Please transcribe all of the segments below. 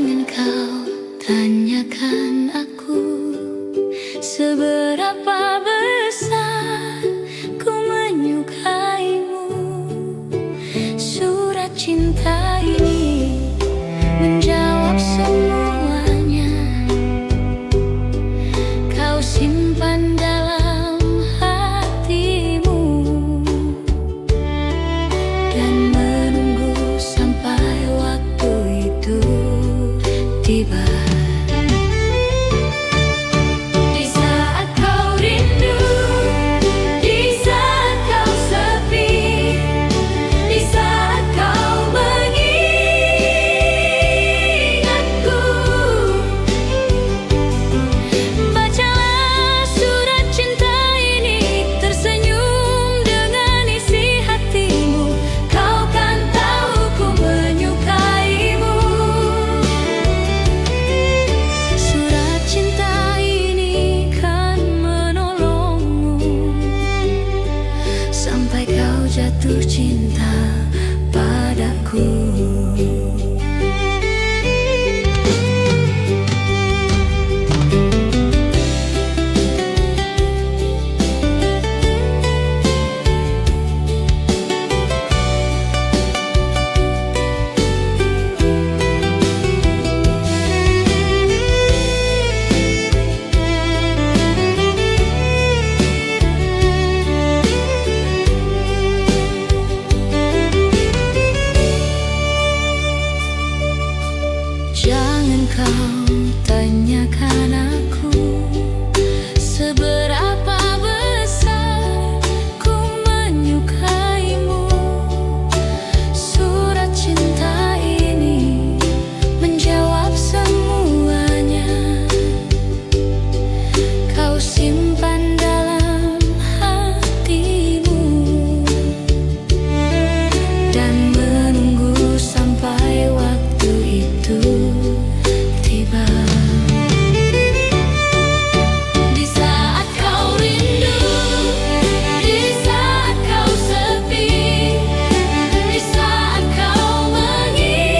Jangan kau tanyakan aku seberapa besar ku menyukaimu. Surat cinta ini menjawab semuanya. Kau simpan dalam hatimu dan menunggu sampai waktu itu tiba. Di saat kau rindu, di saat kau sepi, di saat kau mengingatku, bacalah surat cinta ini, tersenyum dengan isi hatimu. Kau kan tahu ku menyukaimu. Surat cinta ini kan menolongmu sampai kau jatuh cinta padaku. Jangan kau tanyakan aku seberapa besar ku menyukaimu. Surat cinta ini menjawab semuanya. Kau simpan dalam hatimu dan menunggu sampai waktu itu tiba. Di saat kau rindu, di saat kau sepi, di saat kau mengingatku,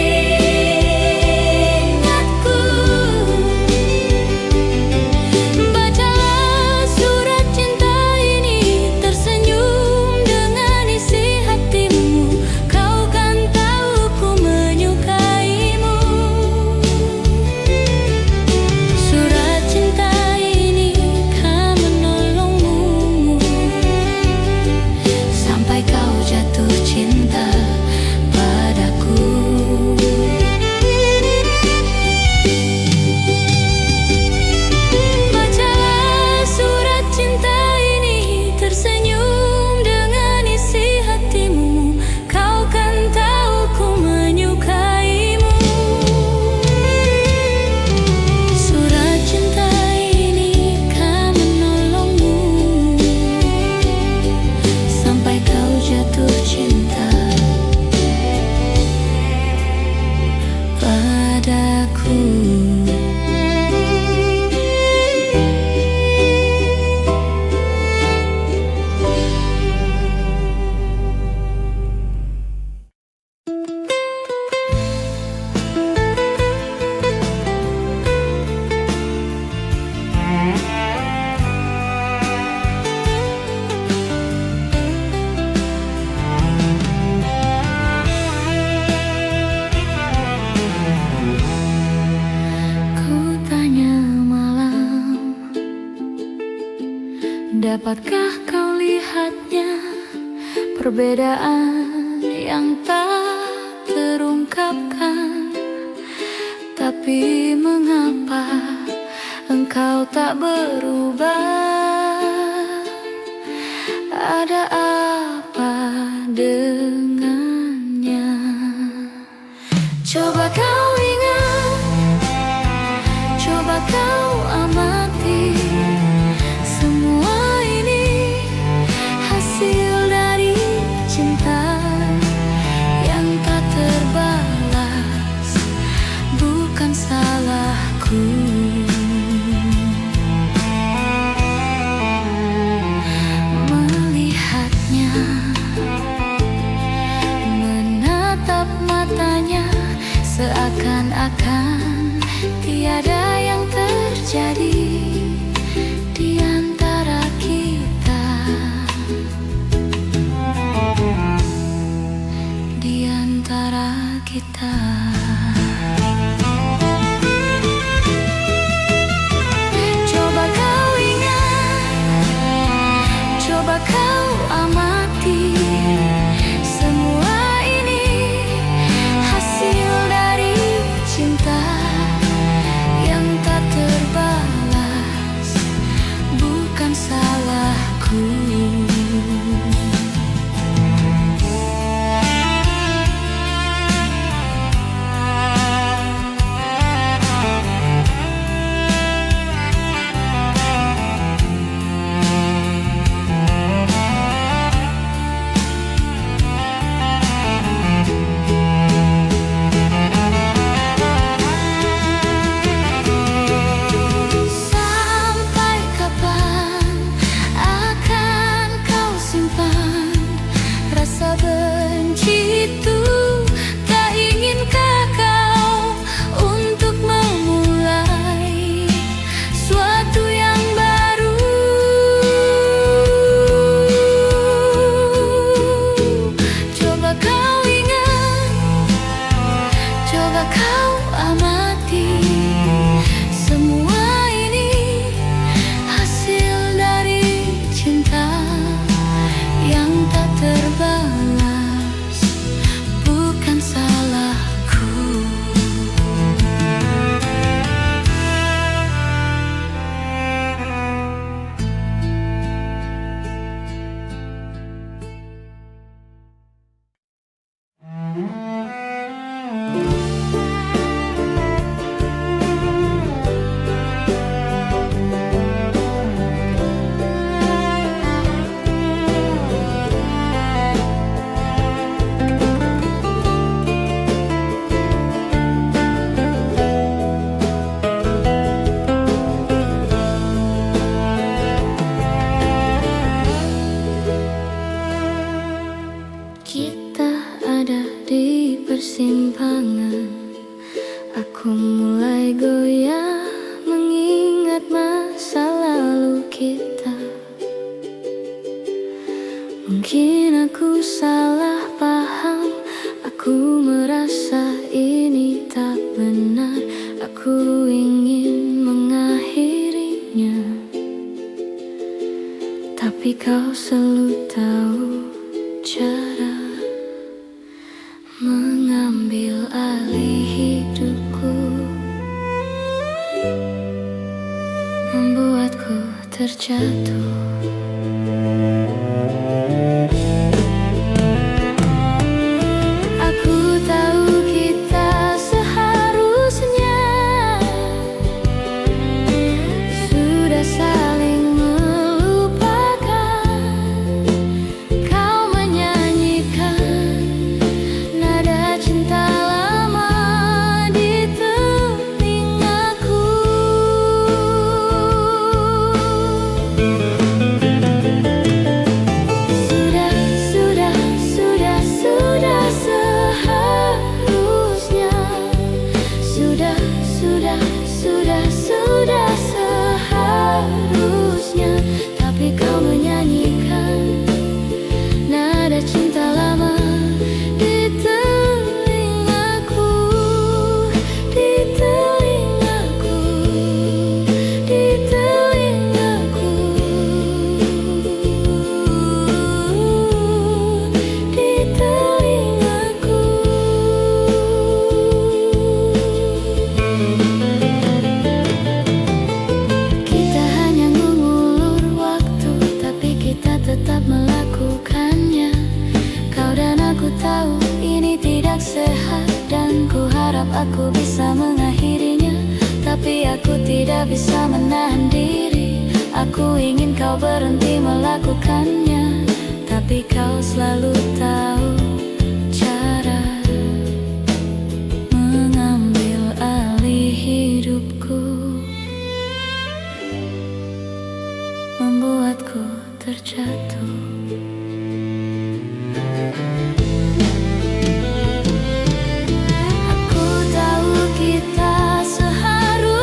bacalah surat cinta ini, tersenyum dengan isi hatimu. Kau kan tahu ku menyukaimu. Surat cinta ini kan menolongmu sampai kau jatuh cinta padaku. Bacalah surat cinta ini, tersenyum dengan isi hatimu. Kau kan tahu ku menyukaimu. Surat cinta ini kan menolongmu sampai kau jatuh cinta padaku. Ku tanya malam, dapatkah kau lihatnya perbedaan yang tak terungkapkan? Tapi mengapa engkau tak berubah? Ada apa dengannya? Coba kau ingat, coba kau amati, semua ini hasil dari cinta yang tak terbalas, bukan salahku. Melihatnya, menatap matanya seakan-akan tiada yang terjadi di antara kita, di antara kita. Coba kau ingat, coba kau amati, semua ini hasil dari cinta yang tak terbalas, bukan salahku. Persimpangan, aku mulai goyah mengingat masa lalu kita. Mungkin aku salah paham, aku merasa ini tak benar, aku ingin mengakhirinya. Tapi kau selalu tahu cara mengambil alih hidupku, membuatku terjatuh. Aku tahu kita seharusnya sudah saling melupakan. Kau menyanyikan nada cinta lama di telingaku. Sudah seharusnya, tapi kau menyanyikan nada cinta lama di telingaku, di telingaku, di telingaku, di telingaku. Kita hanya mengulur waktu, tapi kita tetap melakukannya. Kau dan aku tahu ini tidak sehat, dan ku harap aku bisa mengakhirinya. Tapi aku tidak bisa menahan diri, aku ingin kau berhenti melakukannya. Tapi kau selalu tahu cara mengambil alih hidupku, membuatku terjatuh. Aku tahu kita seharusnya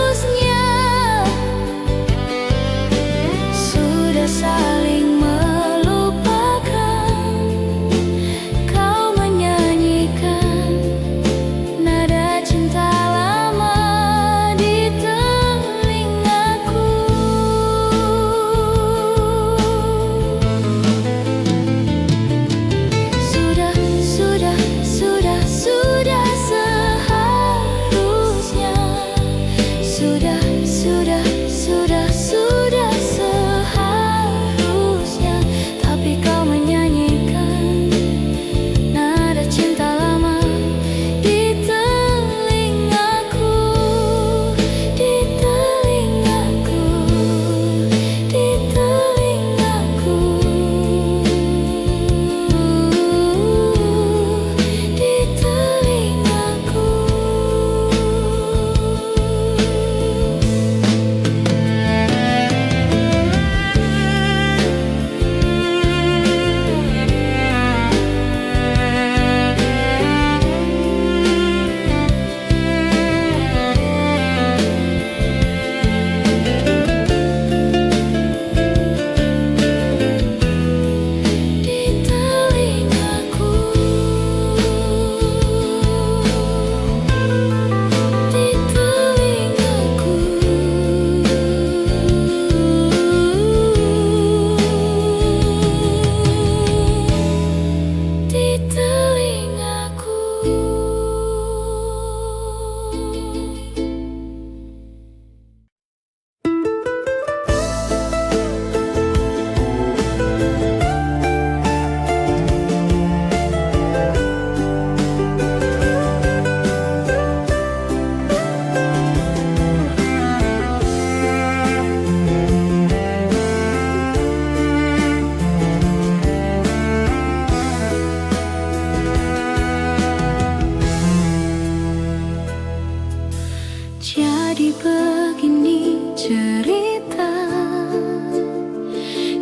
Jadi begini cerita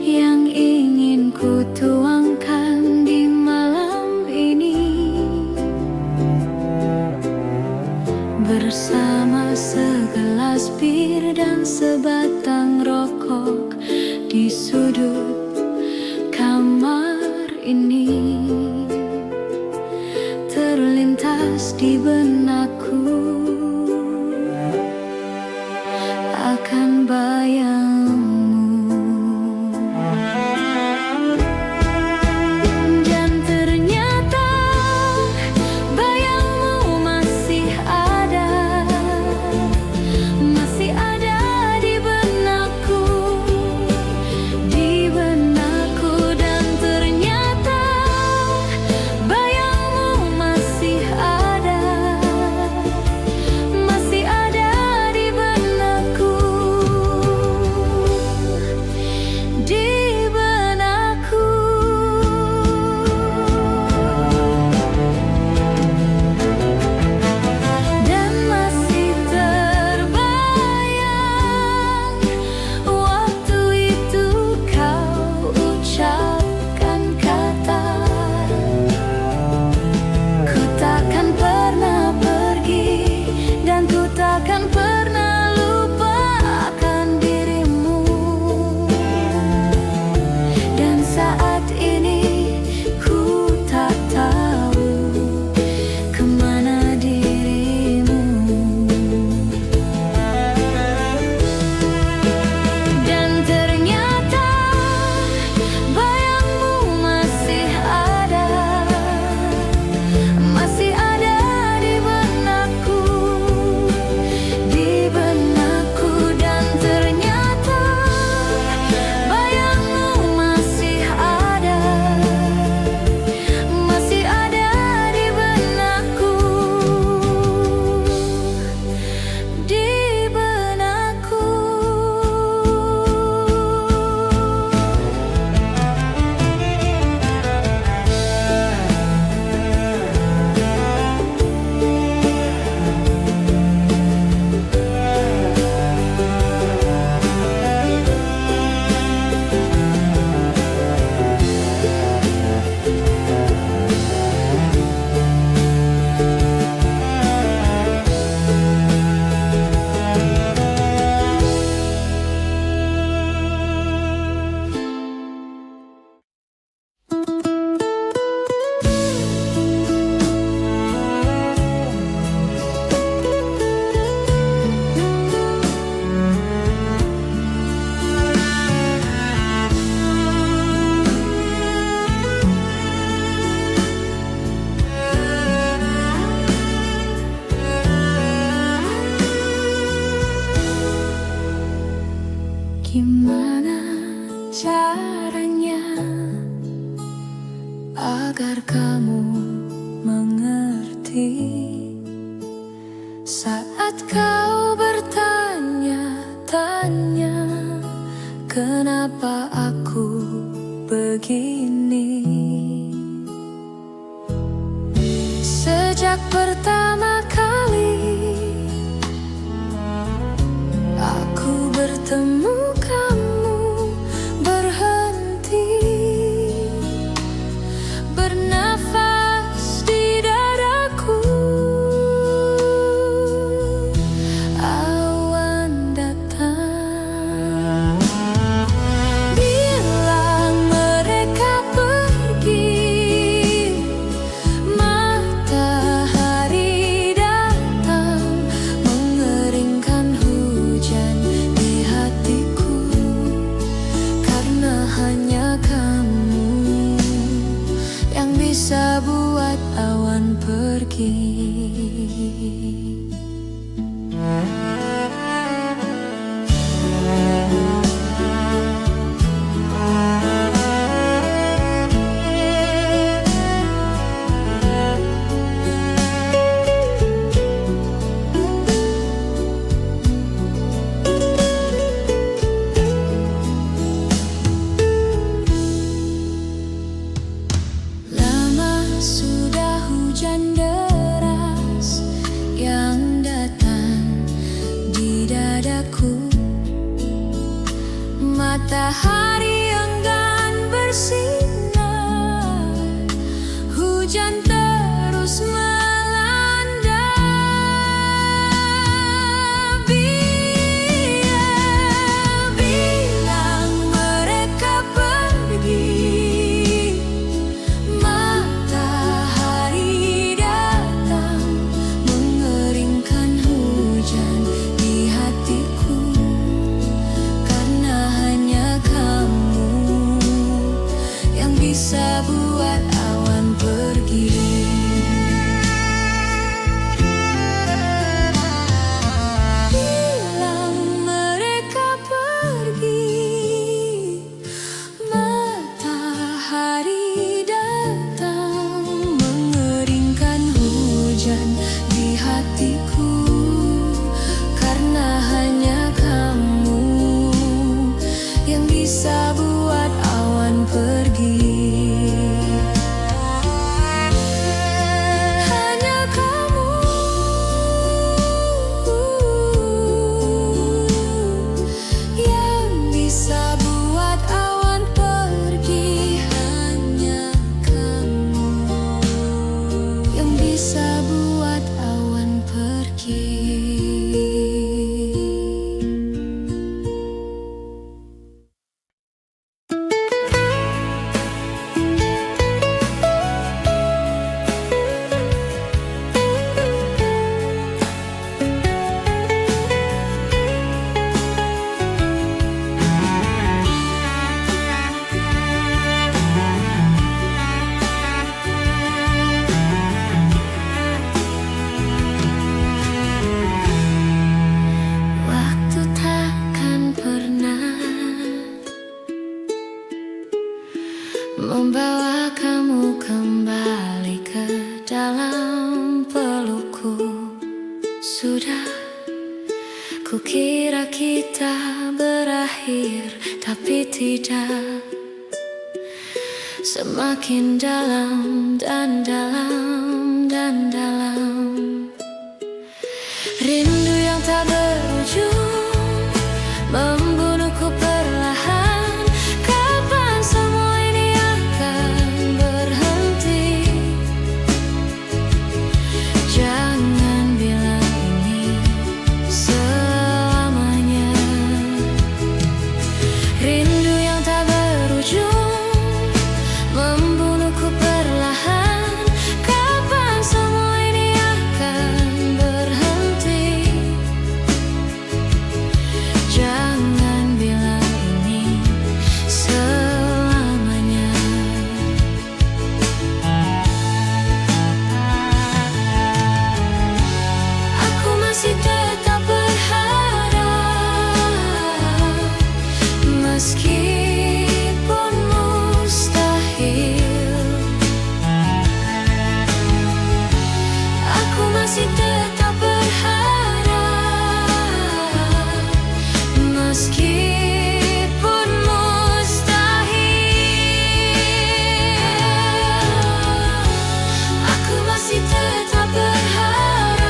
yang ingin ku tuangkan di malam ini, bersama segelas bir dan sebatang rokok di sudut kamar ini. Terlintas di benakku akan bayangmu, dan ternyata bayangmu masih ada di benakku, dan ternyata bayangmu masih ada di benakku, dan masih terbayang waktu itu kau ucapkan kata, ku takkan pernah pergi dan ku takkan pernah lupakan dirimu. Dan saat ini ku tak tahu kemana dirimu. Dan ternyata bayangmu masih ada di benakku, dan ternyata bayangmu masih ada di benakku, gimana caranya agar kamu mengerti saat kau bertanya-tanya kenapa aku begini. Sejak pertama kali aku bertemu kamu, berhenti bernafas di dadaku. Awan datang, bilang mereka pergi, matahari padaku. Matahari enggan bersinar, hujan terus melanda. Bilang mereka pergi, matahari datang mengeringkan hujan di hatiku. Karena hanya kamu yang bisa buat awan pergi. Bilang mereka pergi, matahari datang mengeringkan hujan di hatiku. Karena hanya kamu yang bisa buat awan pergi. Hanya kamu yang bisa buat awan pergi. Hanya kamu yang bisa buat awan pergi. Waktu takkan pernah membawa kamu kembali ke dalam pelukku. Sudah kukira kita berakhir, tapi tidak. Semakin dalam dan dalam dan dalam, rindu yang tak berujung membunuhku perlahan. Kapan semua ini akan berhenti? Jangan bilang ini selamanya. Rindu yang tak berujung membunuhku perlahan. Kapan semua ini akan berhenti? Jangan bilang ini selamanya. Aku masih tetap berharap, meskipun mustahil. Aku masih tetap berharap, meskipun mustahil. Aku masih tetap berharap,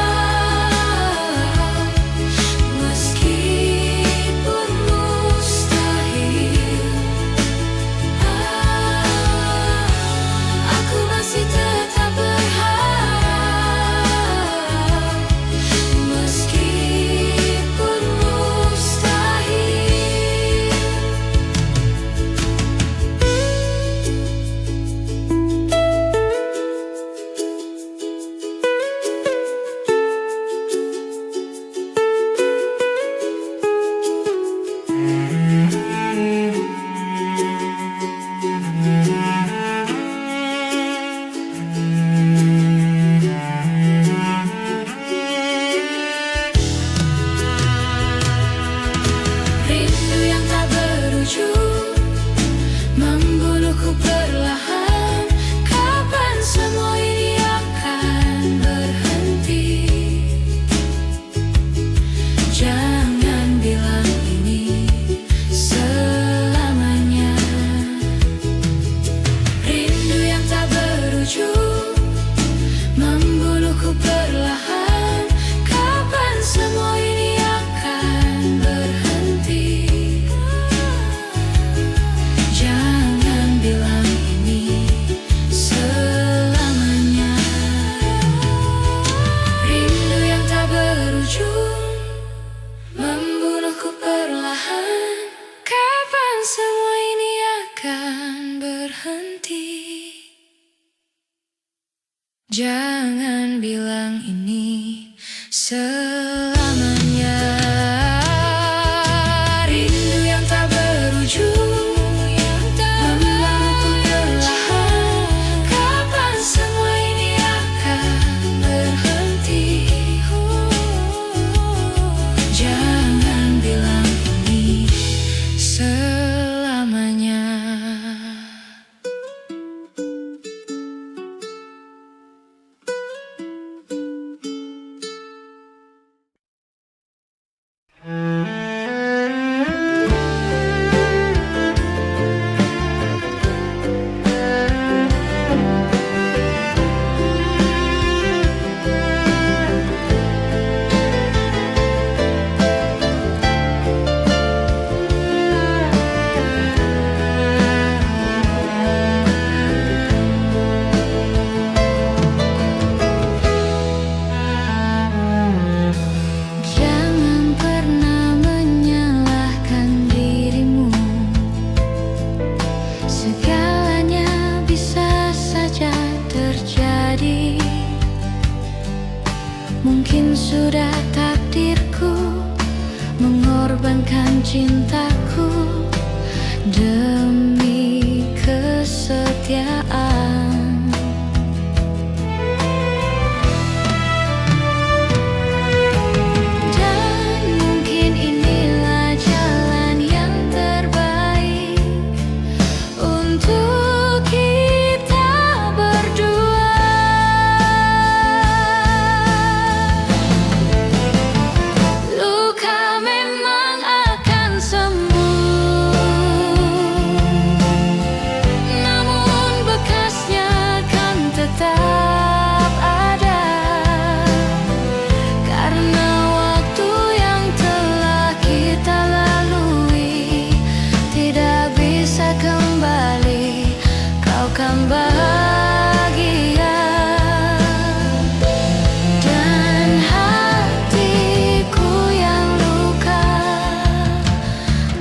meskipun mustahil. Aku masih tetap berharap, meskipun mustahil. Rindu yang tak berujung membunuhku perlahan. Kapan semua ini akan berhenti? Jangan bilang ini selamanya. Rindu yang tak berujung membunuhku perlahan. Kapan semua ini akan mengorbankan cintaku demi kesetiaan. Dan mungkin inilah jalan yang terbaik untuk kita berdua. Luka memang akan sembuh, namun bekasnya kan tetap ada, karena waktu yang telah kita lalui tidak bisa kembali. Kau kan bahagia dan hatiku yang luka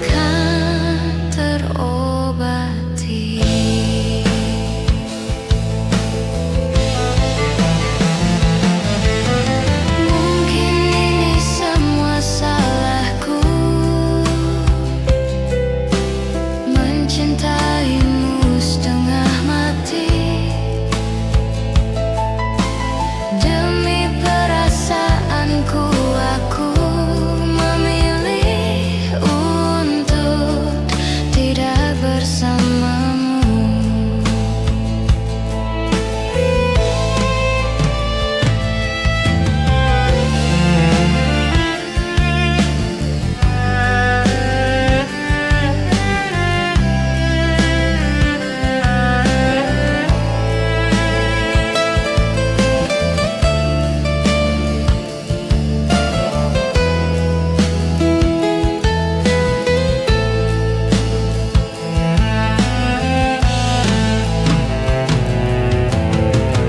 kan terobati. Mungkin ini semua salahku, mencintaimu setengah mati. Demi perasaanku aku memilih untuk tidak bersamamu.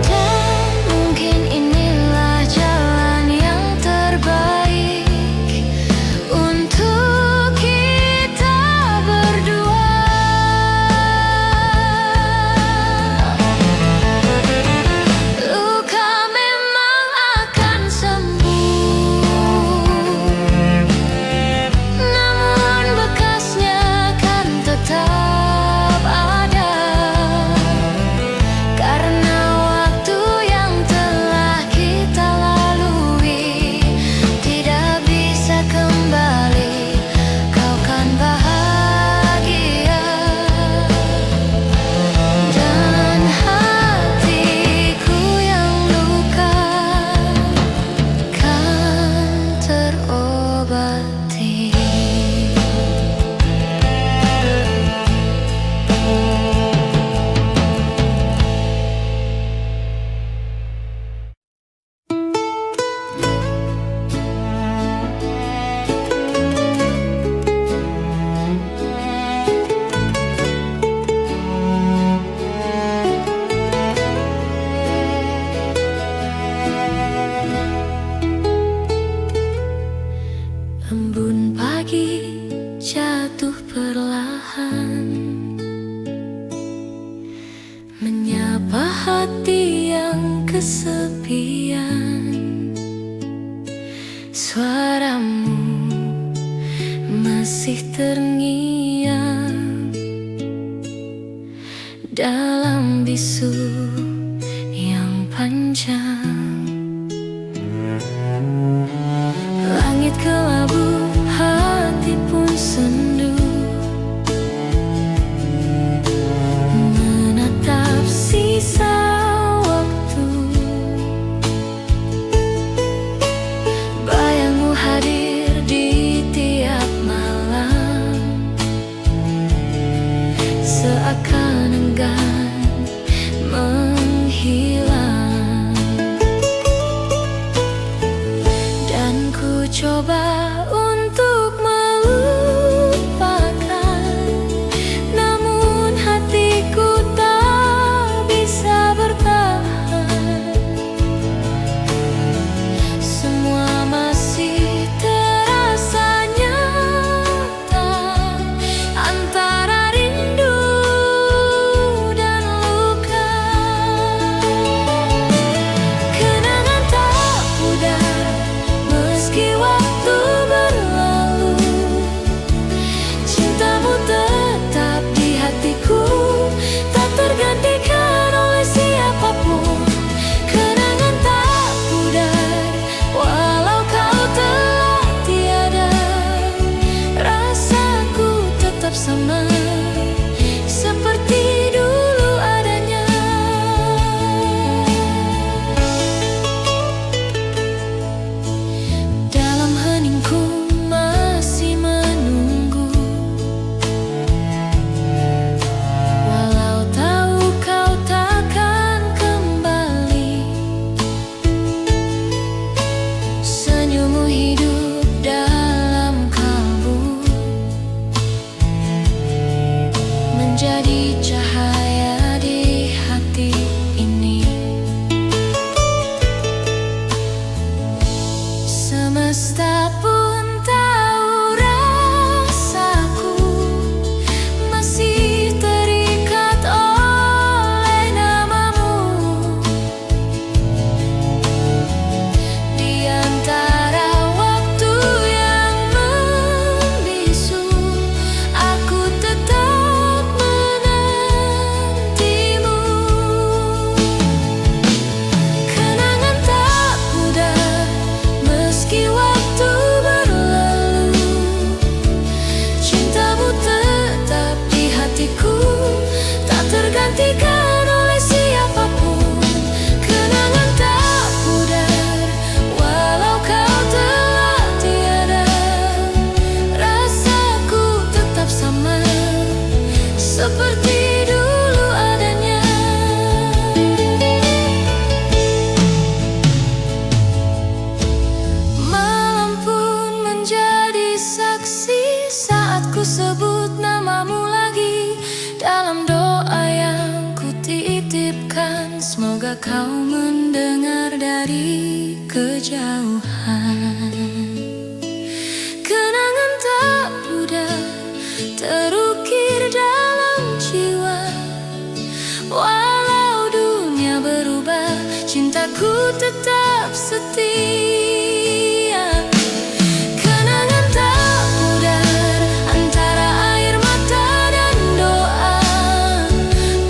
Dan mungkin inilah jalan yang terbaik untuk kita berdua. Luka memang akan sembuh, namun bekasnya kan tetap ada, karena waktu yang telah kita lalui tidak bisa kembali. Kau kan bahagia dan hatiku yang luka kan terobati. Embun pagi jatuh perlahan, menyapa hati yang kesepian. Suaramu masih terngiang dalam bisu yang panjang. Langit kelabu, hati pun sendu, menatap sisa waktu. Bayangmu hadir di tiap malam, seakan enggan menghilang. Dan ku coba untuk melukaimu, Semoga kau mendengar dari kejauhan. Kenangan tak pudar terukir dalam jiwa. Walau dunia berubah, cintaku tetap setia. Kenangan tak pudar antara air mata dan doa.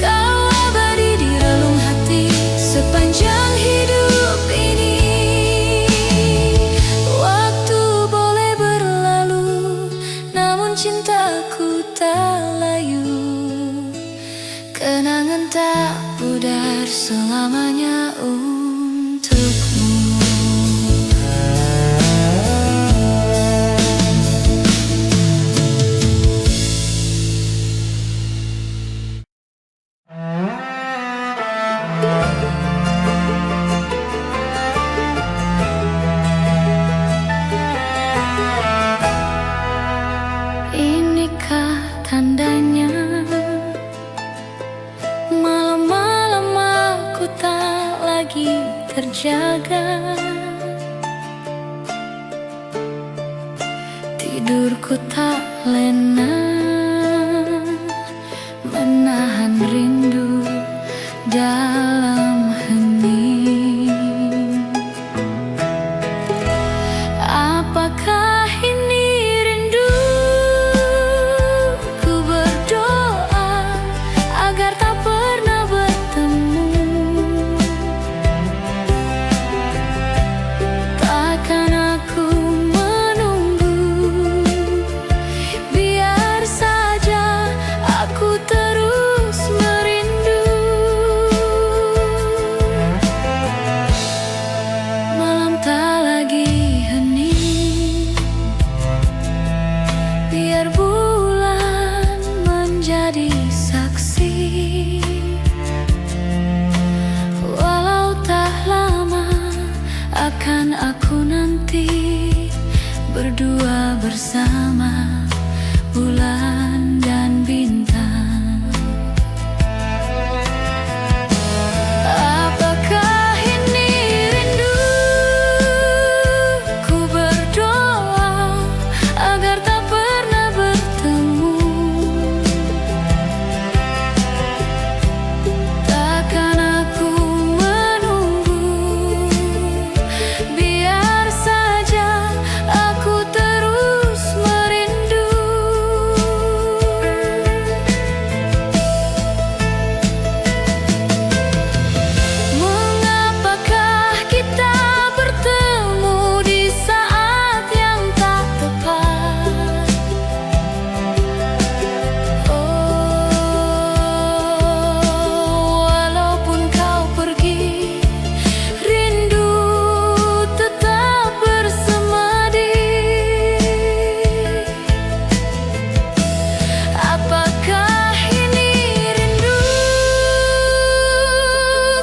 Kau abadi di relung hati sepanjang hidup ini. Waktu boleh berlalu, namun cintaku tak layu. Kenangan tak pudar selamanya untukmu. Inikah tandanya malam-malam aku tak lagi terjaga. Tidurku tak lena, menahan rindu dalam hening. Apakah ini rindu? Ku berdoa agar tak pernah bertemu. Takkan aku menunggu, biar saja aku terus merindu. Malam tak lagi hening, biar bulan menjadi saksi. Walau tak lama akan aku nanti berdua bersama bulan dan bintang. Apakah ini rindu? Ku berdoa agar tak pernah bertemu. Takkan aku menunggu, biar saja aku terus merindu. Mengapakah kita bertemu di saat yang tak tepat? Walaupun kau pergi, rindu tetap bersemadi. Apakah ini rindu?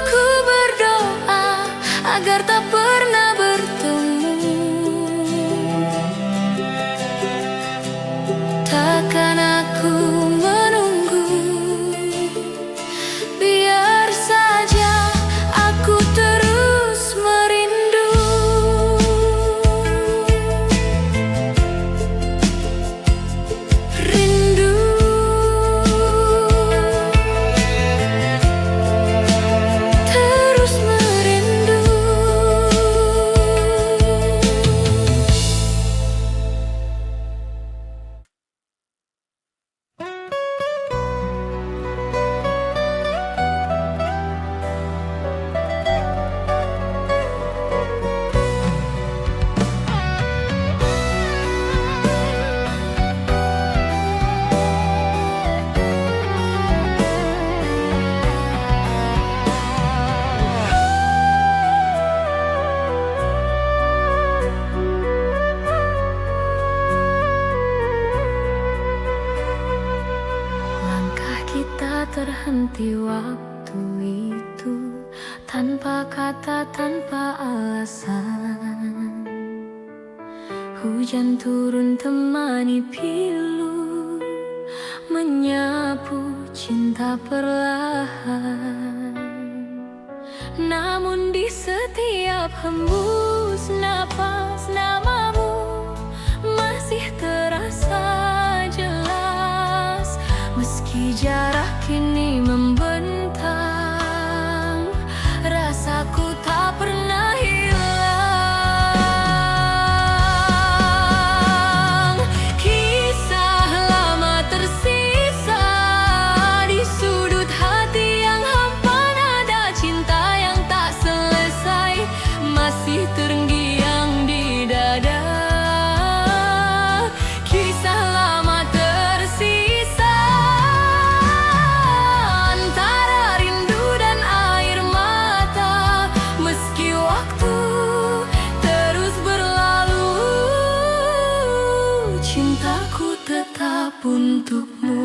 Ku berdoa agar tak pernah bertemu. Takkan aku menunggu, biar saja aku terus merindu. Rindu terus merindu. Langkah kita terhenti waktu itu, tanpa kata, tanpa alasan. Hujan turun temani pilu, menyapu cinta perlahan. Namun di setiap hembus napas namamu masih terasa jelas. Meski jarak kini membentang, rasaku tak pernah hilang. Kisah lama tersisa di sudut hati yang hampa, nada cinta yang tak selesai masih terngiang di dada. Kisah lama tersisa antara rindu dan air mata. Meski waktu terus berlalu, cintaku tetap untukmu.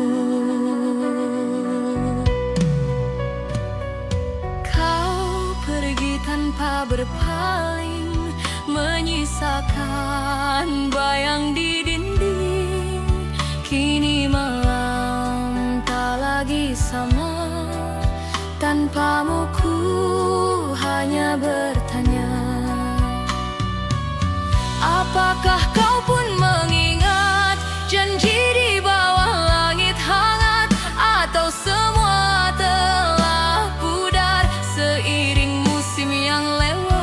Kau pergi tanpa berpaling, menyisakan bayang di dinding. Kini malam tak lagi sama, tanpamu ku hanya bertanya, apakah kau pun mengingat janji di bawah langit hangat? Atau semua telah pudar seiring musim yang lewat?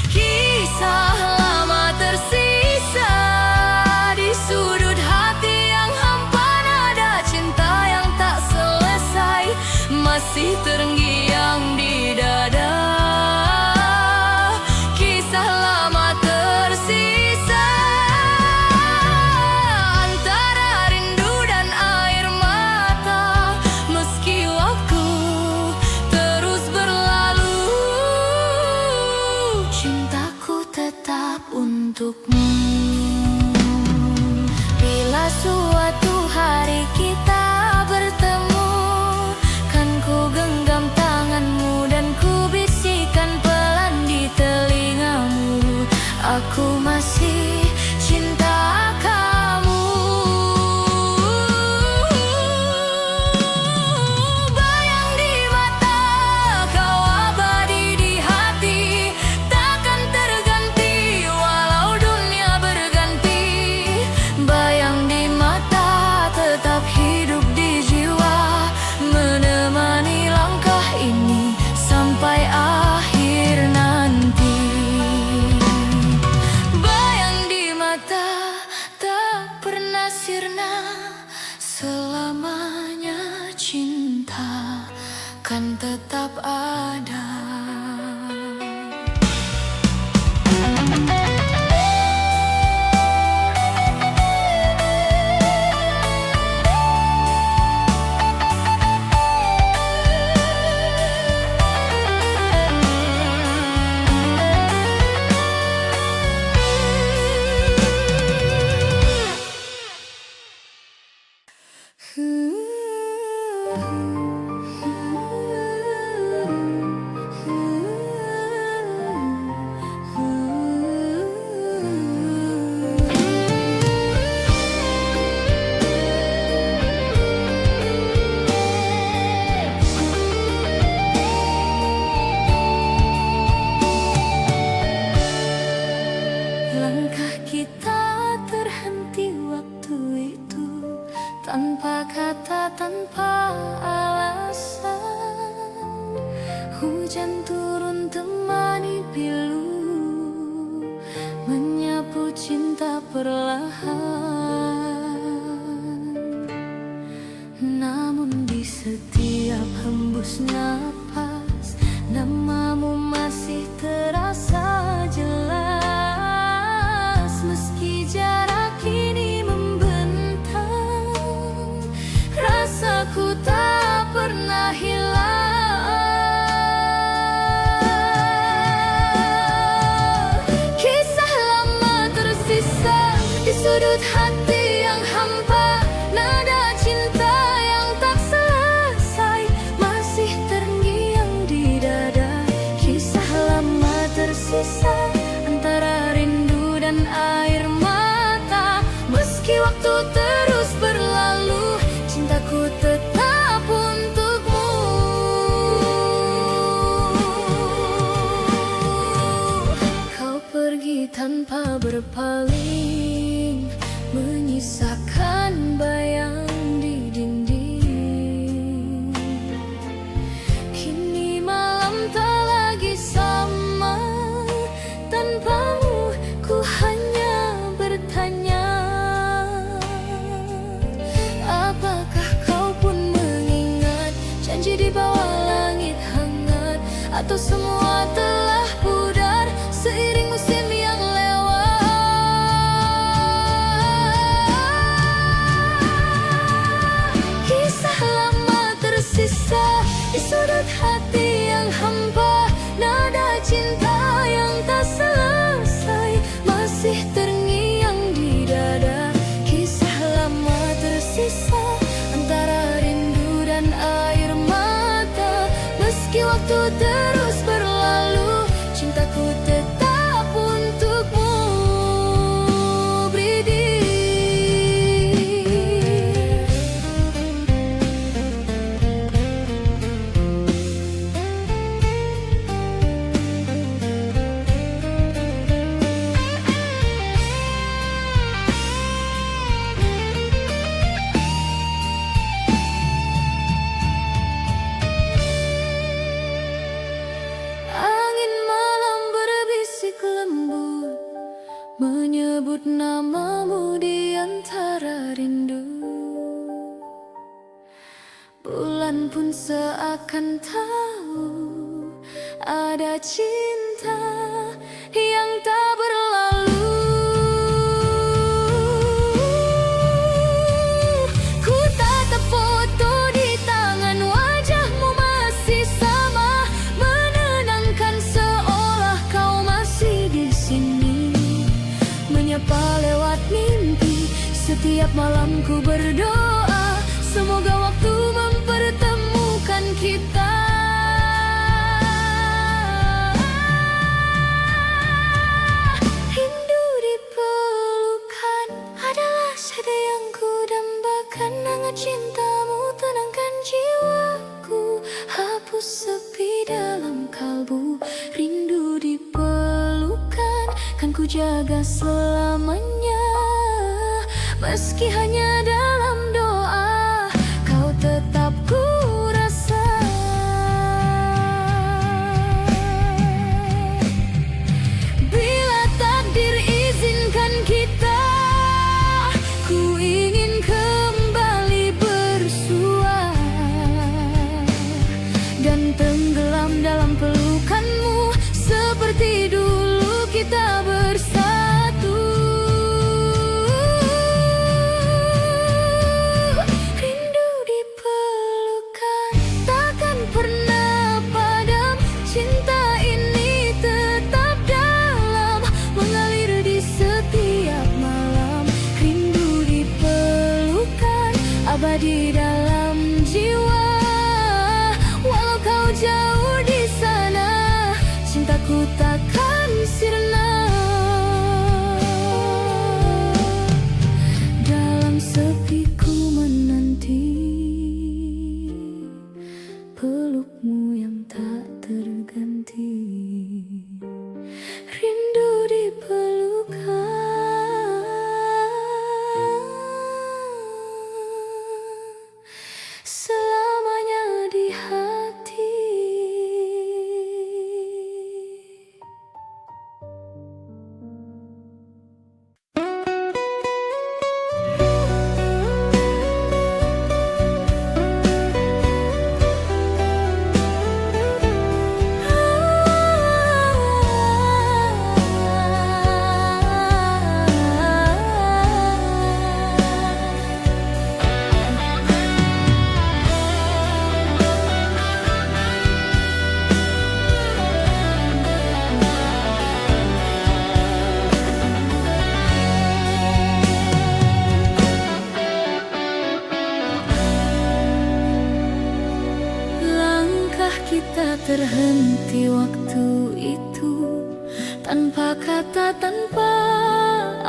Kisah lama tersisa di sudut hati yang hampa, nada cinta yang tak selesai masih terngiang di dada. Kisah lama tersisa antara rindu dan air mata. Meski waktu terus berlalu, cintaku tetap untukmu. Bila suatu hari kita bertemu, kan ku genggam tanganmu dan ku bisikan pelan di telingamu, aku masih cinta kamu. Bayang di mata, kau abadi di hati, takkan terganti walau dunia berganti. Bayang di mata tetap hidup di jiwa, menemani langkah ini sampai akhir nanti. Bayang di mata tak pernah sirna, selamanya cinta kan tetap ada. Langkah kita terhenti waktu itu, tanpa kata, tanpa alasan. Hujan turun temani pilu, menyapu cinta perlahan. Namun di setiap hembus napas, namamu masih terasa jelas. Meski jarak kini membentang, rasaku tak pernah hilang. Kisah lama tersisa di sudut hati yang hampa, nada cinta yang tak selesai masih terngiang di dada. Kisah lama tersisa antara rindu dan air mata. Meski waktu terus berlalu, tanpa berpaling, menyisakan bayang di dinding. Kini malam tak lagi sama, tanpamu ku hanya bertanya, apakah kau pun mengingat janji di bawah langit hangat, atau semua telah pudar seiring musim yang lewat. Kisah lama tersisa di sudut hati yang hampa, nada cinta yang tak selesai masih terngiang di dada. Kisah lama tersisa antara rindu dan air mata, meski waktu terus berlalu, cintaku tetap untukmu berdiri. Angin malam berbisik lembut, menyebut namamu di antara rindu. Bulan pun seakan tahu ada cinta yang tak berlalu. Ku tatap foto di tangan, wajahmu masih sama, menenangkan seolah kau masih di sini. Menyapa lewat mimpi, setiap malam ku berdoa, semoga waktu mempertemukan kita. Rindu di pelukan adalah sada yang ku dambakan, hangat cintamu tenangkan jiwaku, hapus sepi dalam kalbu. Rindu di pelukan kan ku jaga selamanya, meski hanya dalam doa, kau tetap ku rasa. Bila takdir izinkan kita, ku ingin kembali bersua dan tenggelam dalam pelukanmu, seperti dulu kita bersatu. Rindu di pelukan takkan pernah padam, cinta ini tetap dalam, mengalir di setiap malam. Rindu di pelukan abadi dalam jiwa, walau kau jauh di sana, cintaku takkan sirna. Dalam sepi ku menanti pelukmu yang tak terganti. Rindu di pelukan selamanya di hati. Kita terhenti waktu itu, tanpa kata, tanpa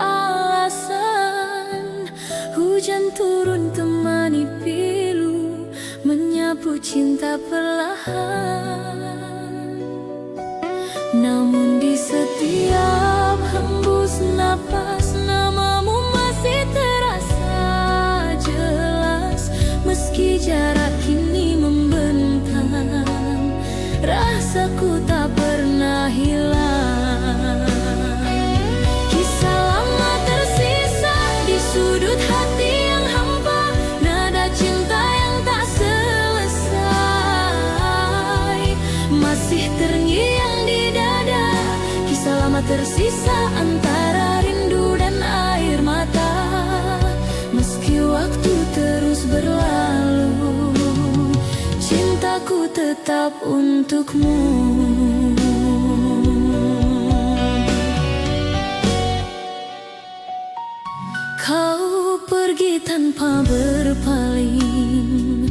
alasan. Hujan turun temani pilu, menyapu cinta perlahan. Namun di setiap hembus napas, namamu masih terasa jelas. Meski jarak kini membentang, rasaku tak pernah hilang. Kisah lama tersisa di sudut hati yang hampa, nada cinta yang tak selesai masih terngiang di dada. Kisah lama tersisa antara rindu dan air mata. Meski waktu terus berlalu, cintaku tetap untukmu. Kau pergi tanpa berpaling,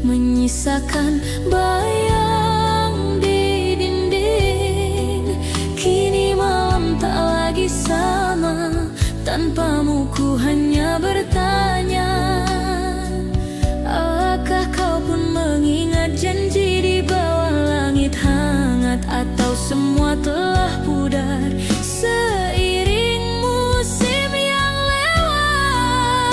menyisakan bayang di dinding. Kini malam tak lagi sama, tanpamu ku hanya bertanya. Apakah kau pun mengingat janji di bawah langit hangat, atau semua telah pudar seiring musim yang lewat?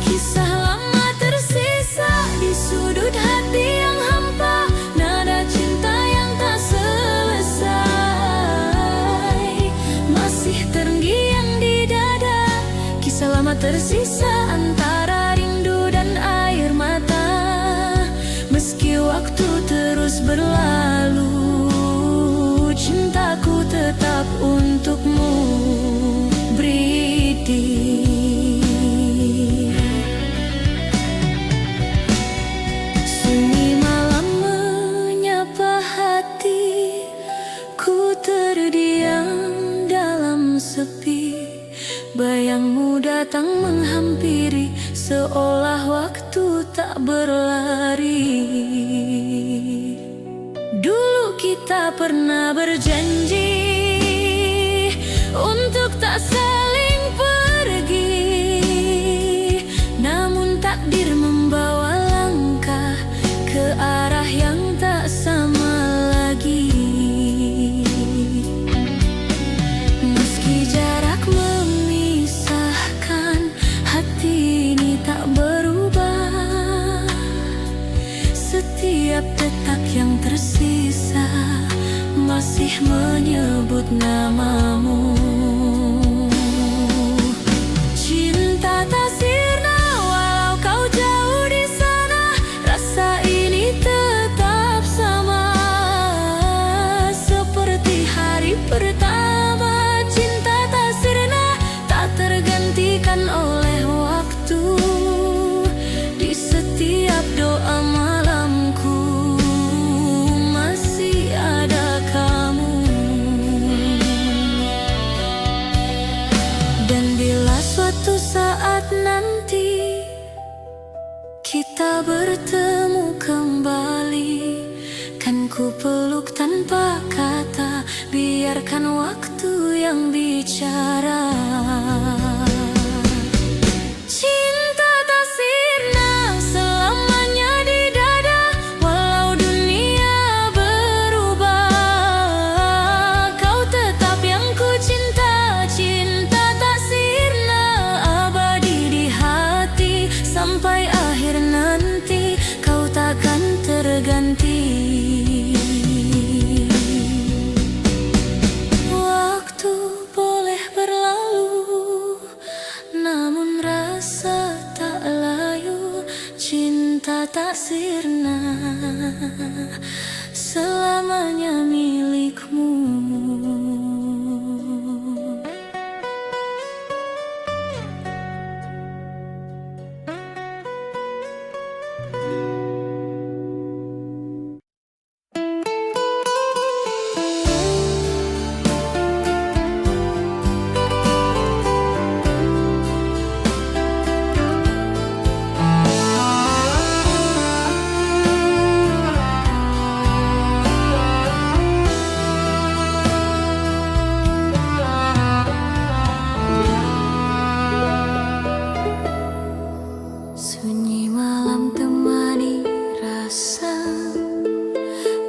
Kisah lama tersisa di sudut hati yang hampa, nada cinta yang tak selesai masih terngiang di dada. Kisah lama tersisa antara rindu dan air mata. Meski waktu terus berlalu, cintaku tetap untukmu. Bridi. Sunyi malam menyapa hati, ku terdiam dalam sepi. Bayangmu datang menghampiri, seolah waktu tak berlari. Dulu kita pernah berjanji untuk tak saling pergi, namun takdir membawa langkah ke arah yang tak sama lagi. Meski jarak memisahkan, hati ini tak berubah. Setiap detak yang tersisa masih menyebut namamu. Cinta tak sirna walau kau jauh di sana, rasa ini tetap sama seperti hari pertama. Cinta tak sirna, tak tergantikan oleh waktu. Di setiap doa malamku masih ada kamu. Dan bila suatu saat nanti kita bertemu kembali, kan ku peluk tanpa kata, biarkan waktu yang bicara. Cinta tak sirna selamanya di dada, walau dunia berubah. Kau tetap yang ku cinta, cinta tak sirna abadi di hati. Sampai akhir nanti kau takkan terganti. Waktu boleh berlalu, namun rasa tak layu. Cinta tak sirna selamanya milikmu.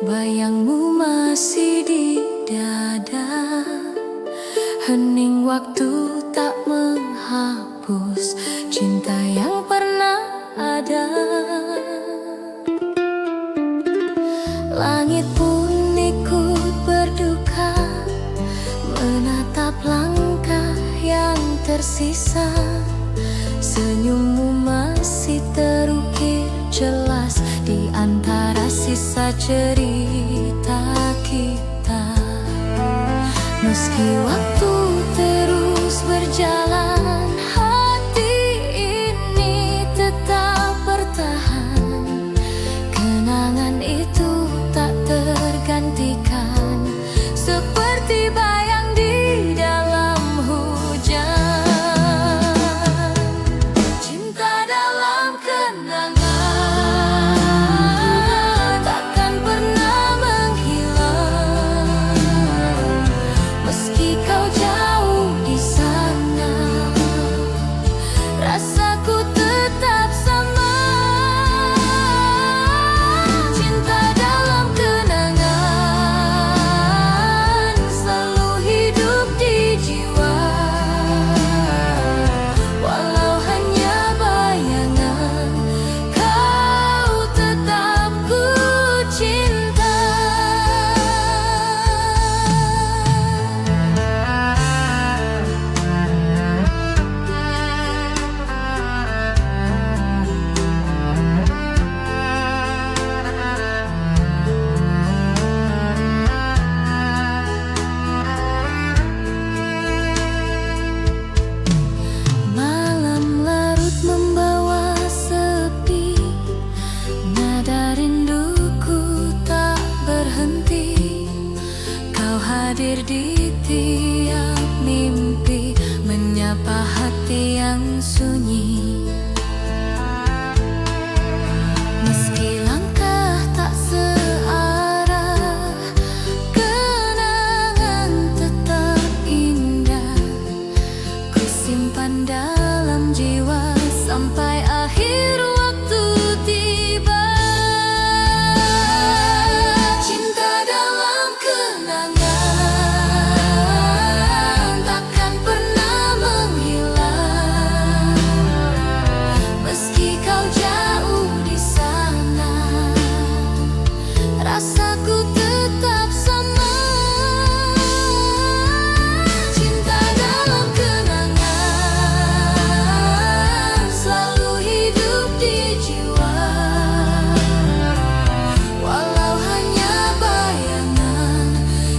Bayangmu masih di dada, Hening waktu tak menghapus cinta yang pernah ada. Langit pun ikut berduka menatap langkah yang tersisa. Senyummu masih terukir jelas di antara sisa cerita kita. Meski waktu terus berjalan, hati ini tetap bertahan. Kenangan itu tak tergantikan, seperti bayang di dalam hujan. Cinta dalam kenangan takkan pernah menghilang. Meski kau jauh di sana, rasaku tetap sama. Cinta dalam kenangan selalu hidup di jiwa. Walau hanya bayangan, kau tetap ku cinta. Malam larut membawa sepi, nada rinduku tak berhenti. Kau hadir di tiap mimpi, menyapa hati yang sunyi. Meski langkah tak searah, kenangan tetap indah. Ku simpan dalam jiwa sampai akhir waktu tiba. Cinta dalam kenangan takkan pernah menghilang. Meski kau jauh di sana, rasaku tetap sama. Cinta dalam kenangan selalu hidup di jiwa. Walau hanya bayangan,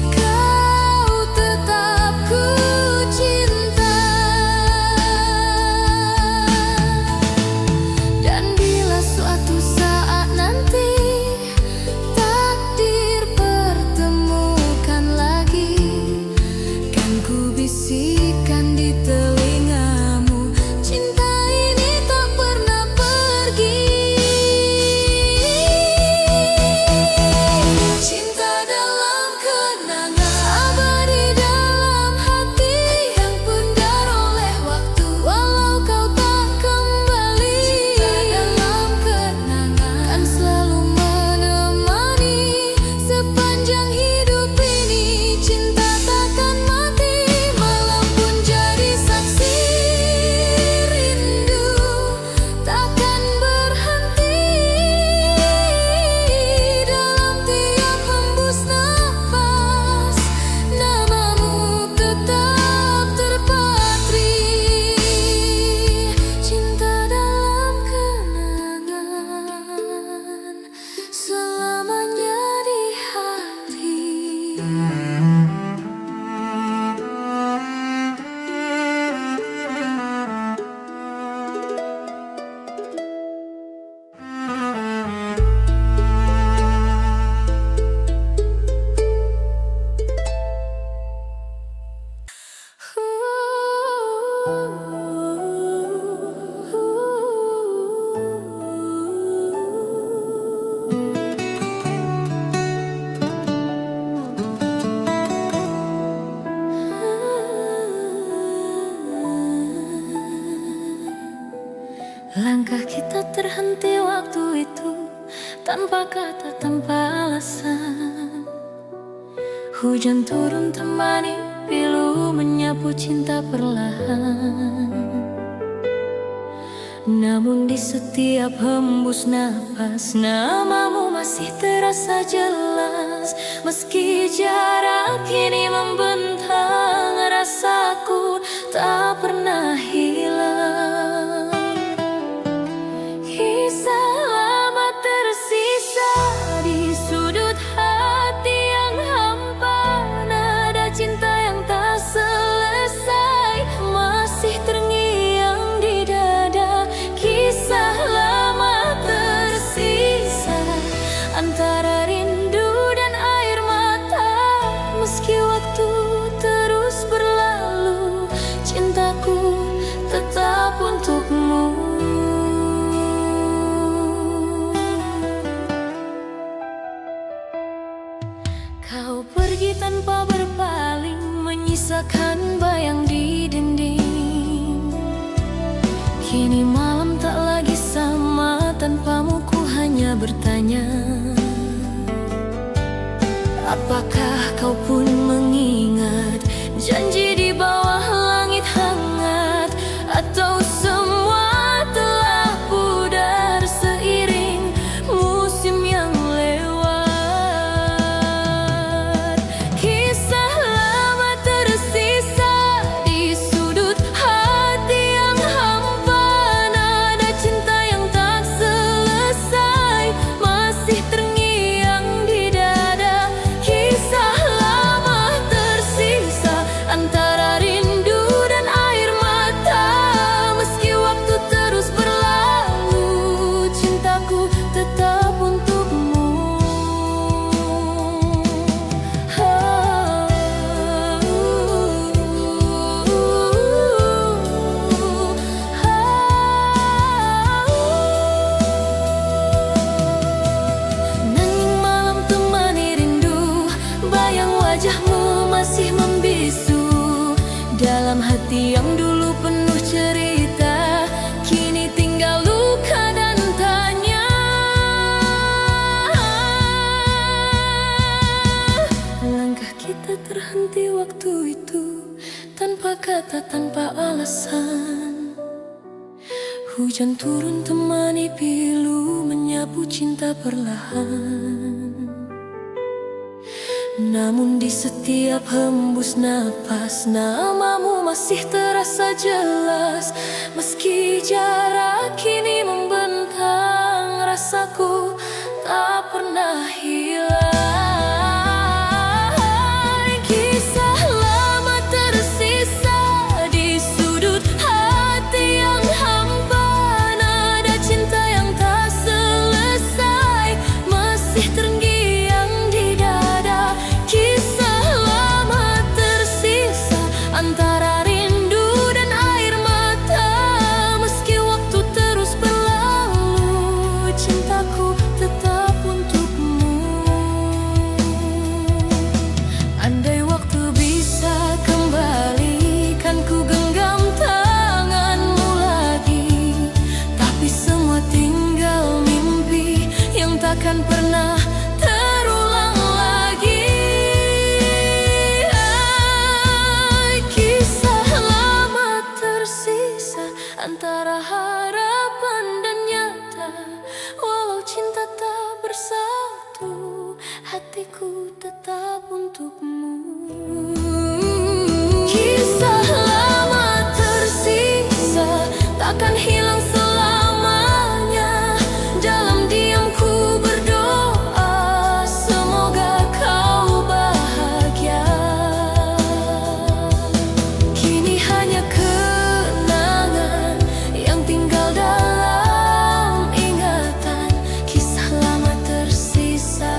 kau tetap ku cinta. Dan bila suatu saat nanti takdir pertemukan lagi, kan ku bisikan di telingamu, cinta ini tak pernah pergi. Cinta dalam kenangan abadi dalam hati, yang pudar oleh waktu walau kau tak kembali. Cinta dalam kenangan kan selalu menemani sepanjang hidup ini. Cinta takkan mati, malam pun jadi saksi. Rindu takkan berhenti dalam tiap hembus nafas. Namamu tetap terpatri. Cinta dalam kenangan selamanya di hati. Langkah kita terhenti waktu itu, tanpa kata, tanpa alasan. Hujan turun temani pilu biru menyapu cinta perlahan. Namun di setiap hembus napas, namamu masih terasa jelas. Meski jarak kini membentang, rasaku tak pernah hilang. Kisah lama tersisa di sudut hati yang hampa. Nada cinta yang tak selesai masih terngiang di dada. Kisah lama tersisa antara rindu dan air mata. Meski waktu terus berlalu, cintaku tetap untukmu. Kau pergi tanpa berpaling, menyisakan bayang di dinding. Kini malam tak lagi sama, tanpamu ku hanya bertanya, apakah kau pun mengingat janji di bawah langit hangat? Atau semua telah pudar seiring musim yang lewat? Kisah lama tersisa di sudut hati yang hampa. Nada cinta yang tak selesai masih terngiang di dada. Kisah lama tersisa antara rindu dan air mata. Meski waktu terus berlalu, cintaku tetap untukmu. Nanging malam temani rindu, bayang wajahmu masih membisu. Dalam hati yang dulu penuh cerita, kini tinggal luka dan tanya. Langkah kita terhenti waktu itu, tanpa kata, tanpa alasan. Hujan turun temani pilu, menyapu cinta perlahan. Namun di setiap hembus napas, namamu masih terasa jelas. Meski jarak kini membentang, rasaku tak pernah hilang. Kisah lama tersisa di sudut hati yang hampa. Nada cinta yang tak selesai masih terngiang di dada. Kisah lama tersisa antara rindu dan air mata. Meski waktu terus berlalu, cintaku tetap untukmu. Andai waktu bisa kembali, kan ku genggam tanganmu lagi. Tapi semua tinggal mimpi yang takkan pernah terulang lagi. Kisah lama tersisa antara harapan dan nyata. Walau cinta tak bersatu, hatiku tetap untukmu. Kisah lama tersisa takkan hilang selamanya. Dalam diamku berdoa, semoga kau bahagia. Kini hanya kenangan yang tinggal dalam ingatan. Kisah lama tersisa.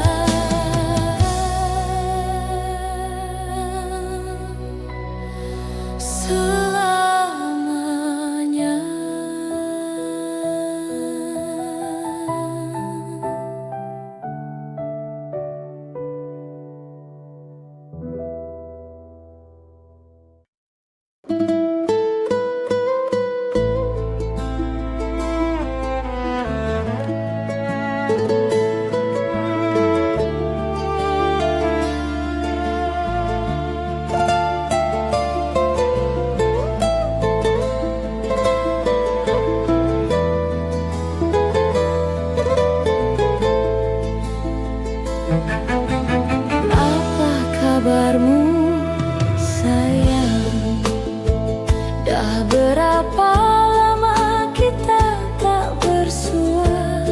kabarmu sayang? Dah berapa lama kita tak bersua?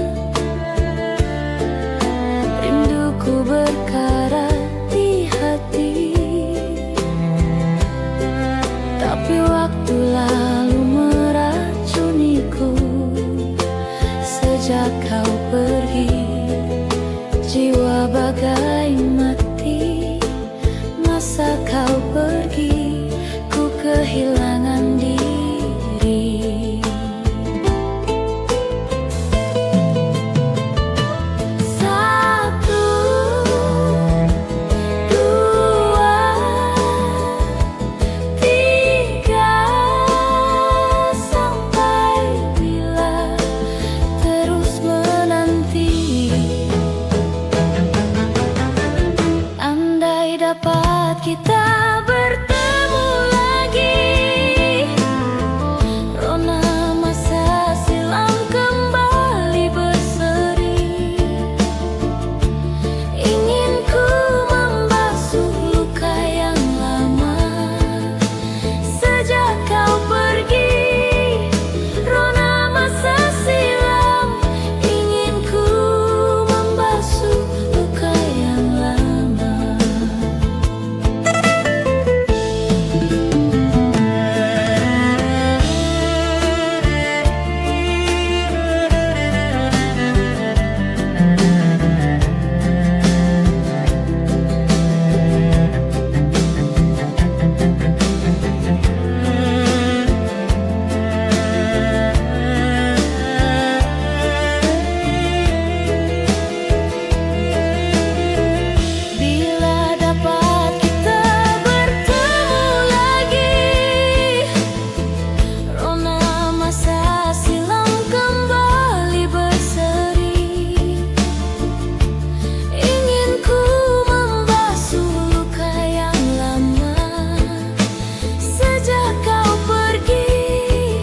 Rinduku berkarat di hati, tapi waktu lalu meracuniku. Sejak kau pergi, jiwa bagai mati. Masa kau pergi, ku kehilangan diri. Satu, dua, tiga, sampai bila terus menanti. Andai dapat kita bertemu lagi, rona masa silam kembali berseri. Ingin ku membasuh luka yang lama. Sejak kau pergi, rona masa silam. Ingin ku membasuh luka yang lama. Bila dapat kita bertemu lagi, rona masa silam kembali berseri. Ingin ku membasuh luka yang lama. Sejak kau pergi,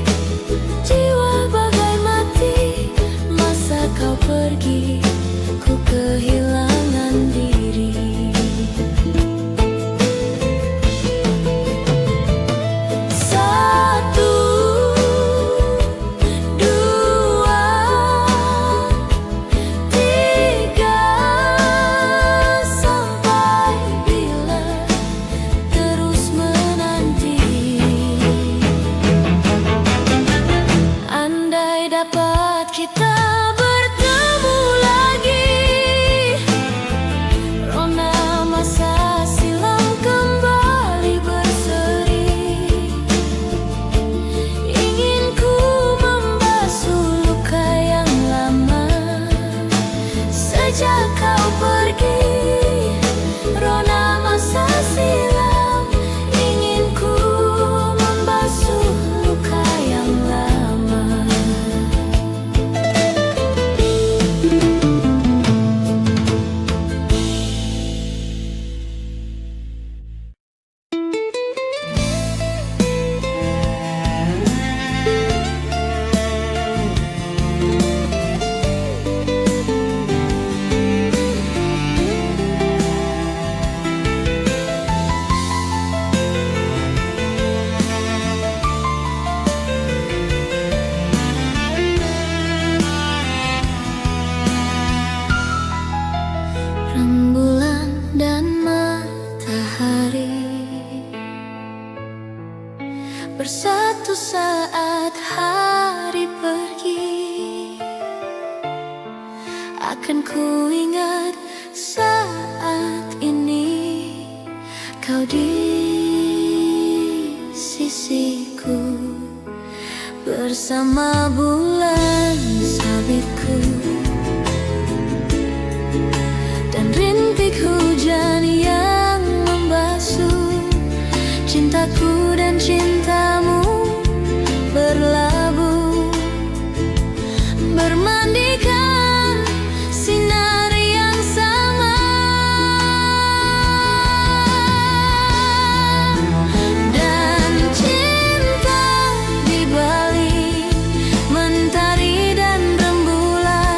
jiwa bagai mati. Masa kau pergi, ku kehilangan diri. Satu, dua, tiga, sampai bila terus menanti. Andai dapat kita bertemu lagi, rona masa silam kembali berseri. Ingin ku membasuh luka yang lama. Sejak kau pergi, rona masa silam. Ingin ku membasuh luka yang lama. Rembulan dan matahari bersatu saat hari pergi. Akan ku ingat saat ini kau di sisiku, bersama bulan sabitku dan rintik hujan yang membasuh cintaku dan cintamu berlabuh, bermandikan sinar yang sama. Dan cinta di balik mentari dan rembulan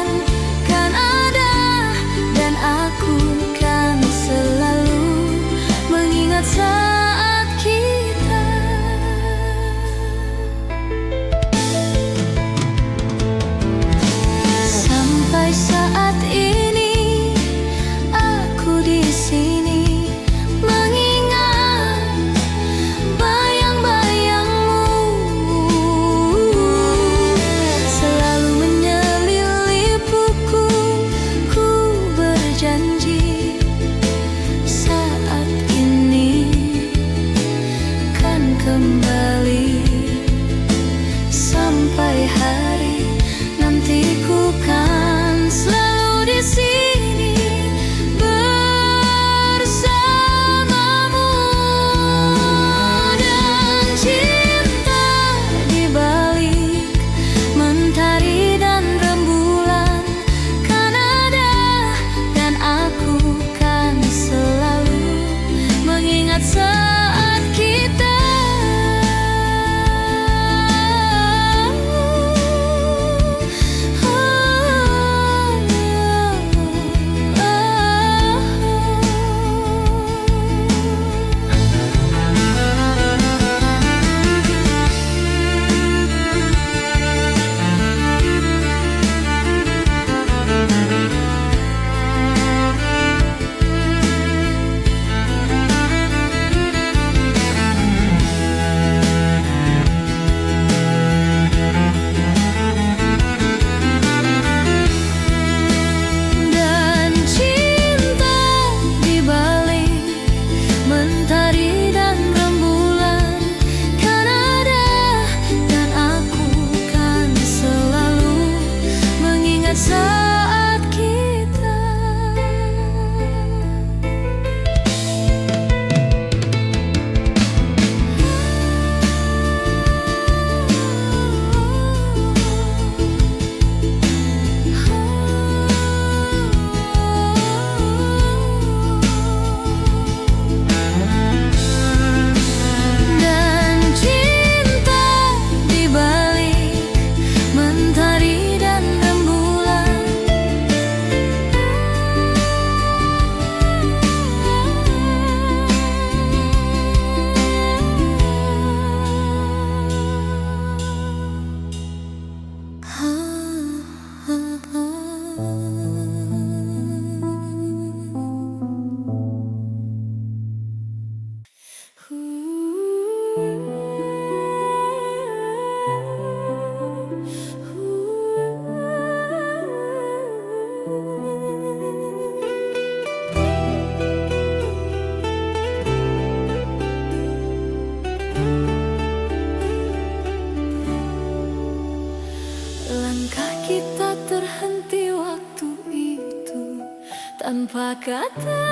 tanpa kata,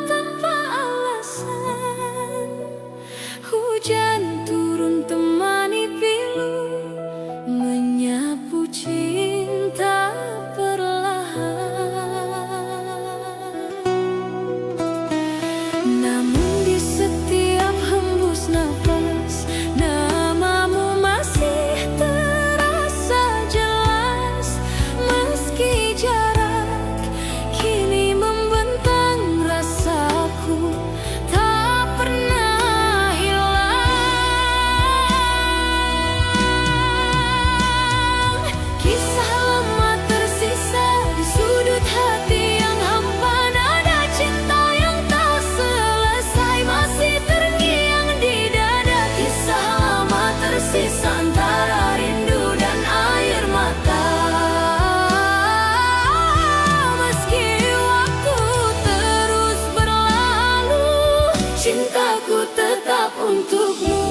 tanpa alasan. Hujan turun temani pilu, menyapu cinta perlahan. Namun di setiap hembus nafas, namamu masih terasa jelas. Meski jarak kini membentang, rasaku tak pernah hilang. Kisah lama tersisa di sudut hati yang hampa, nada cinta yang tak selesai masih terngiang di dada. Kisah lama tersisa antara rindu dan air mata. Meski waktu terus berlalu, cintaku tetap untukmu.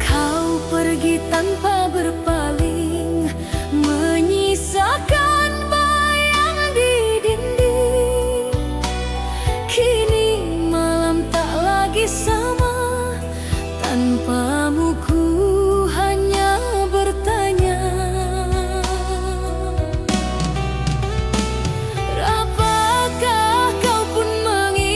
Kau pergi tanpa berpaling, menyisakan bayang di dinding. Kini malam tak lagi sama, tanpamu ku hanya bertanya. Apakah kau pun mengingat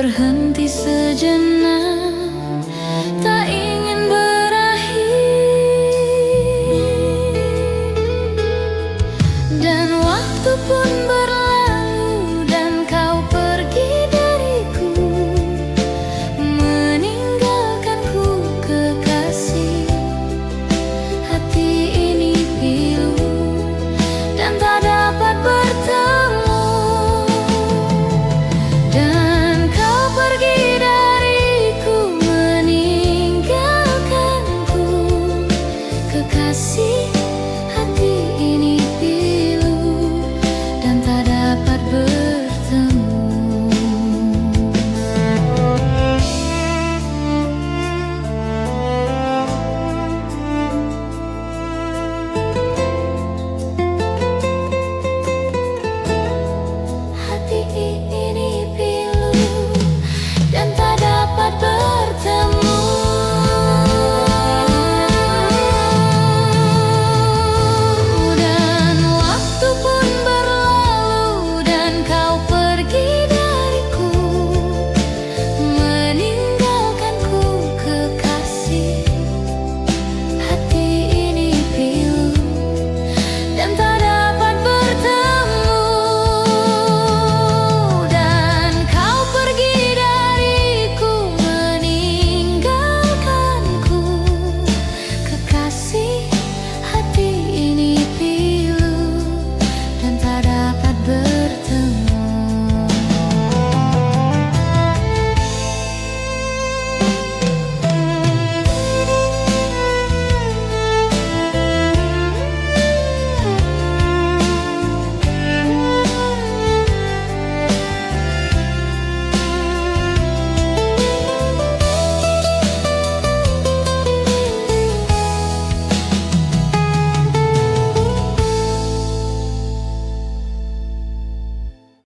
berhenti sejenak, tak ingin berakhir. Dan waktu pun berlalu dan kau pergi dariku, meninggalkanku kekasih. Hati ini pilu dan tak dapat bertemu. Dan kau pergi dariku, meninggalkanku kekasih.